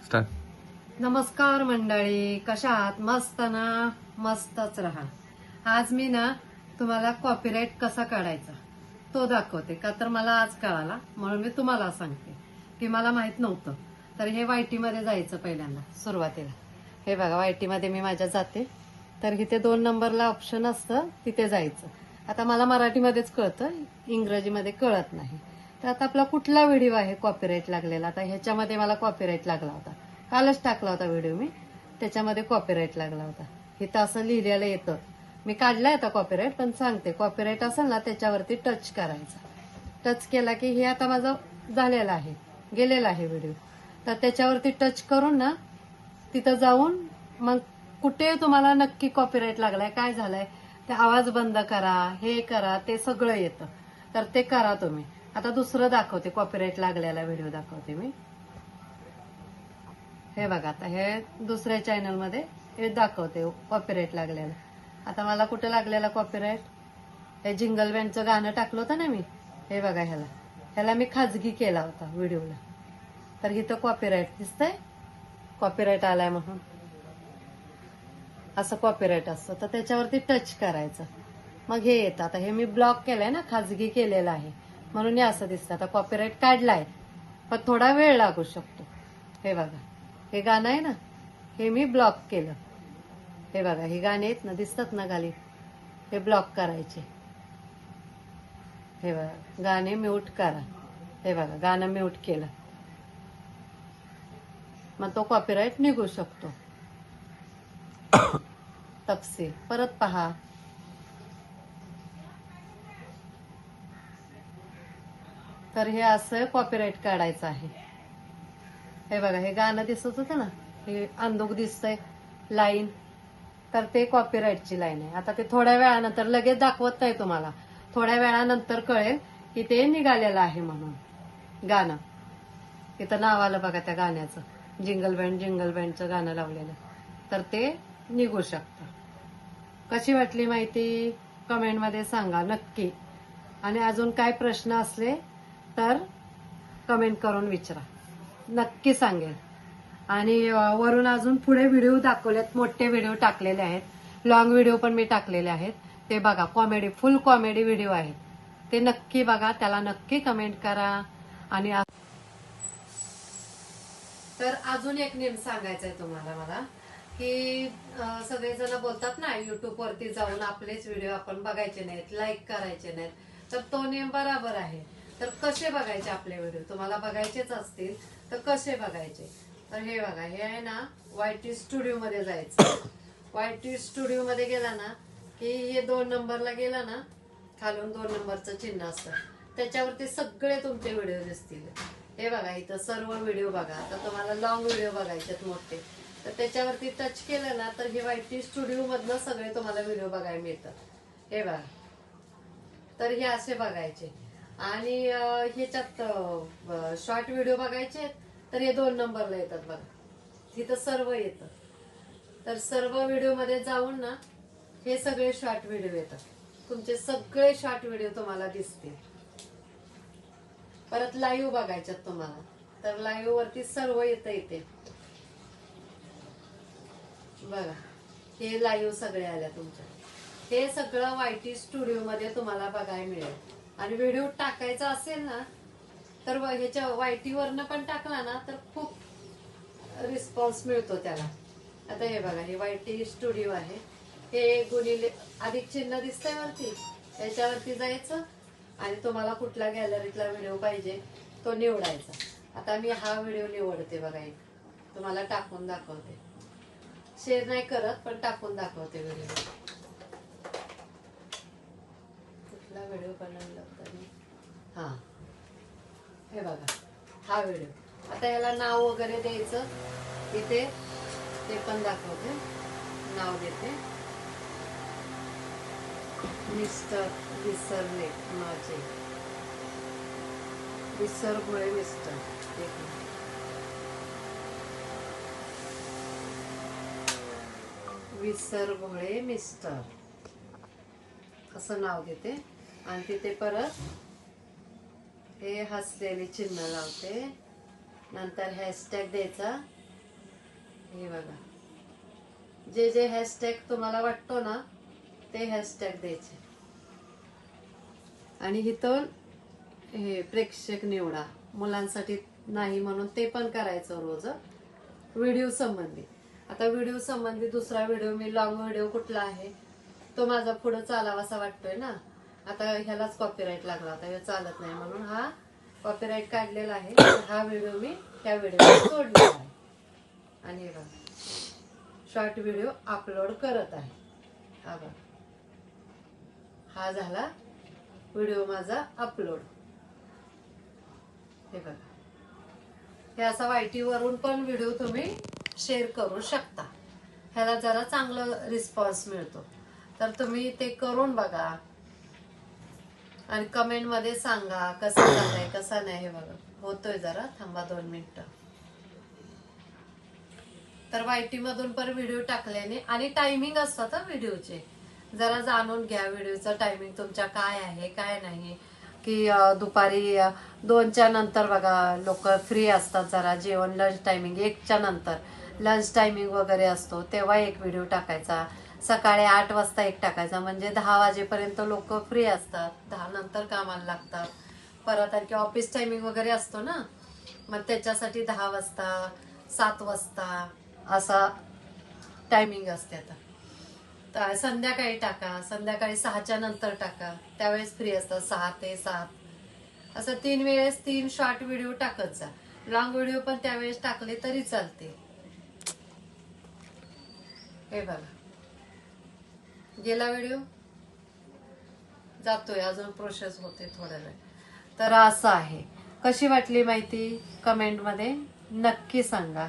Start. नमस्कार मंडळी, कशा आहात? मस्त ना? मस्तच राहा. आज मी ना तुम्हाला कॉपीराइट कसा काढायचा तो दाखवते, का तर मला आज कळाला म्हणून मी तुम्हाला सांगते की मला माहित नव्हतं. तर हे वायटी मध्ये जायचं पहिल्यांदा सुरुवातीला. हे बघा, वायटी मध्ये मी माझ्या जाते, तर इथे 2 नंबरला ऑप्शन असतं, तिथे जायचं. आता मला मराठीमध्येच कळतं, इंग्रजीमध्ये कळत नाही. तर आता आपला कुठला व्हिडिओ आहे कॉपीराइट लागलेला? आता ह्याच्यामध्ये मला कॉपीराइट लागला होता, कालच टाकला होता व्हिडिओ मी, त्याच्यामध्ये कॉपीराइट लागला होता. इथं असं लिहिलेलं येतं. मी काढलाय आता कॉपीराइट, पण सांगते, कॉपीराइट असेल ना त्याच्यावरती टच करायचा. टच केला की हे आता माझं झालेलं आहे, गेलेला आहे व्हिडिओ. तर त्याच्यावरती टच करून ना तिथं जाऊन मग कुठे तुम्हाला नक्की कॉपीराइट लागलाय, काय झालंय, ते आवाज बंद करा, हे करा, ते सगळं येतं. तर ते करा तुम्ही. आता दुसरं दाखवते, कॉपीराइट लागलेला व्हिडिओ दाखवते मी. हे बघा, आता हे दुसऱ्या चॅनलमध्ये हे दाखवते कॉपीराइट लागलेलं. आता मला कुठे लागलेला कॉपीराइट? हे जिंगल बँडचं गाणं टाकलं होतं ना मी, हे बघा, ह्याला मी खाजगी केला होता व्हिडिओला. तर इथं कॉपीराइट दिसतंय, कॉपीराइट आलाय म्हणून. असं कॉपीराइट असतं, तर त्याच्यावरती टच करायचं, मग हे येतं. आता हे मी ब्लॉक केलंय ना, खाजगी केलेलं आहे म्हणून हे असं दिसतं. आता कॉपीराइट काढलाय, पण थोडा वेळ लागू शकतो. हे बघा, हे गाणं आहे ना, हे मी ब्लॉक केलं. हे बघा, हे गाणे आहेत ना, दिसतात ना खाली, हे ब्लॉक करायचे. हे बघा, गाणे म्यूट करा. हे बघा, गाणं म्यूट केलं, मग तो कॉपीराइट निघू शकतो. तपशील परत पहा. तर हे असं कॉपीराइट काढायचं आहे. हे बघा, हे गाणं दिसत होतं ना, हे अंदूक दिसतंय लाईन, तर ते कॉपीराइटची लाईन आहे. आता ते थोड्या वेळानंतर, लगेच दाखवत नाही तुम्हाला, थोड्या वेळानंतर कळेल की ते निघालेलं आहे म्हणून गाणं. इथं नाव आलं बघा त्या गाण्याचं, जिंगल बँडचं गाणं लावलेलं, तर ते निघू शकतं. कशी वाटली माहिती कमेंटमध्ये सांगा नक्की. आणि अजून काय प्रश्न असले तर कमेंट करून विचारा, नक्की सांगेल. आणि वरून अजून पुढे व्हिडिओ दाखवलेत, मोठे व्हिडिओ टाकलेले आहेत, लॉंग व्हिडिओ पण मी टाकलेले आहेत. ते बघा, कॉमेडी, फुल कॉमेडी व्हिडिओ आहेत, ते नक्की बघा, त्याला नक्की कमेंट करा. आणि तर अजून एक नेम सांगायचा आहे तुम्हाला मला, की सगळेजण बोलतात ना, युट्यूब वरती जाऊन आपलेच व्हिडिओ आपण बघायचे नाहीत, लाईक करायचे नाहीत, तर तो नेम बरोबर आहे. तर कसे बघायचे आपले व्हिडिओ? तुम्हाला बघायचेच असतील तर कसे बघायचे? तर हे बघा, हे आहे ना, वायटी स्टुडिओ मध्ये जायचं. वायटी स्टुडिओ मध्ये गेला ना की हे 2 नंबरला गेला ना, खालून 2 नंबरचं चिन्ह असतं, त्याच्यावरती सगळे तुमचे व्हिडिओ दिसतील. हे बघा, इथं सर्व व्हिडिओ बघा. आता तुम्हाला लॉंग व्हिडिओ बघायचे मोठे, तर त्याच्यावरती टच केलं ना, तर हे वायटी स्टुडिओ मधनं सगळे तुम्हाला व्हिडिओ बघायला मिळतात. हे बघा, तर हे असे बघायचे. आणि ह्याच्यात शॉर्ट व्हिडिओ बघायचे, तर हे 2 नंबरला येतात बघा, तिथं सर्व येतं. तर सर्व व्हिडिओ मध्ये जाऊन ना हे सगळे शॉर्ट व्हिडिओ येतात, तुमचे सगळे शॉर्ट व्हिडिओ तुम्हाला दिसतील. परत लाईव्ह बघायच्यात तुम्हाला, तर लाईव्ह वरती सर्व येतं इथे बघा, हे लाईव्ह सगळे आल्या तुमच्या. हे सगळं वायटी स्टुडिओ मध्ये तुम्हाला बघायला मिळेल. आणि व्हिडिओ टाकायचा असेल ना, तर ह्याच्या वायटी वरनं पण टाकला ना, तर खूप रिस्पॉन्स मिळतो त्याला. आता हे बघा, हे वायटी स्टुडिओ आहे, हे गुणिले अधिक चिन्ह दिसतंय वरती, याच्यावरती जायचं आणि तुम्हाला कुठला गॅलरीतला व्हिडिओ पाहिजे तो निवडायचा. आता मी हा व्हिडिओ निवडते बघा, एक तुम्हाला टाकून दाखवते. शेअर नाही करत, पण टाकून दाखवते व्हिडिओ. कुठला व्हिडिओ बनवला तरी, हा, हे बघा, हा व्हिडिओ. आता याला नाव वगैरे द्यायचं, इथे ते पण दाखवते, नाव देते, मिस्टर विसरले माझे, विसरभोळे मिस्टर. एक मिनिट, विसरभोळे मिस्टर असं नाव देते. आणि तिथे परत हे हसलेले चिन्ह लावते, नंतर हॅशटॅग द्यायचा, हे बघा, जे जे हॅशटॅग तुम्हाला वाटतो ना ते हॅशटॅग द्यायचे. आणि इथून हे प्रेक्षक निवडा, मुलांसाठी नाही म्हणून ते पण करायचं रोज. व्हिडिओ संबंधी, आता व्हिडिओ संबंधी दुसरा व्हिडिओ मी लॉंग व्हिडिओ कुठला आहे तो माझा पुढे चालावासा वाटतोय ना. आता ह्यालाच कॉपीराईट लागला, आता हे चालत नाही म्हणून हा कॉपीराईट काढलेला आहे. हा व्हिडिओ मी त्या व्हिडिओ सोडलेला आहे. आणि हे बघा, शॉर्ट व्हिडिओ अपलोड करत आहे. हा बघा, हा झाला व्हिडिओ माझा अपलोड. हे बघा, हे असा YT वरून पण व्हिडिओ तुम्ही शेअर करू शकता. ह्याला जरा चांगलं रिस्पॉन्स मिळतो. तर तुम्ही ते करून बघा आणि कमेंट मध्ये सांगा कसं झालंय कसं नाही. हे बघा होतोय, जरा थांबा 2 मिनिटं. तर YT मधून पण व्हिडिओ टाकल्याने आणि टायमिंग असतात व्हिडिओचे, जरा जाणून घ्या व्हिडिओचा टायमिंग तुमच्या काय आहे काय नाही. की दुपारी 2च्या नंतर बघा लोक फ्री असतात, जरा जेवण लंच टायमिंग 1च्या नंतर लंच टायमिंग वगैरे असतो तेव्हा एक व्हिडिओ टाकायचा. सकाळी 8 वाजता एक टाकायचा, म्हणजे 10 वाजेपर्यंत लोक फ्री असतात, 10 नंतर कामाला लागतात. परत आणखी ऑफिस टायमिंग वगैरे असतो ना, मग त्याच्यासाठी 10 वाजता 7 वाजता असा टायमिंग असते. आता संध्याकाळी टाका, संध्याकाळी 6च्या नंतर टाका, त्यावेळेस फ्री असतात 6 ते 7. असं 3 वेळेस 3 शॉर्ट व्हिडिओ टाकत जा. लॉंग व्हिडिओ पण त्यावेळेस टाकले तरी चालते. हे बघा, गेला व्हिडिओ, जातोय अजून प्रोसेस होते थोड्या वेळ. तर असं आहे. कशी वाटली माहिती कमेंट मध्ये नक्की सांगा.